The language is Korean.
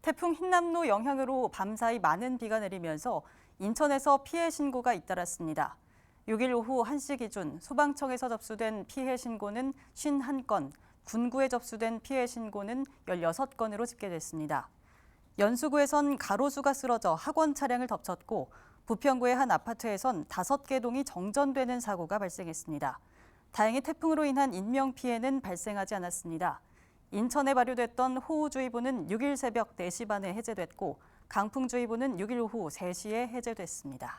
태풍 흰남노 영향으로 밤사이 많은 비가 내리면서 인천에서 피해 신고가 잇따랐습니다. 6일 오후 1시 기준 소방청에서 접수된 피해 신고는 51건, 군구에 접수된 피해 신고는 16건으로 집계됐습니다. 연수구에선 가로수가 쓰러져 학원 차량을 덮쳤고 부평구의 한 아파트에선 5개 동이 정전되는 사고가 발생했습니다. 다행히 태풍으로 인한 인명피해는 발생하지 않았습니다. 인천에 발효됐던 호우주의보는 6일 새벽 4시 반에 해제됐고 강풍주의보는 6일 오후 3시에 해제됐습니다.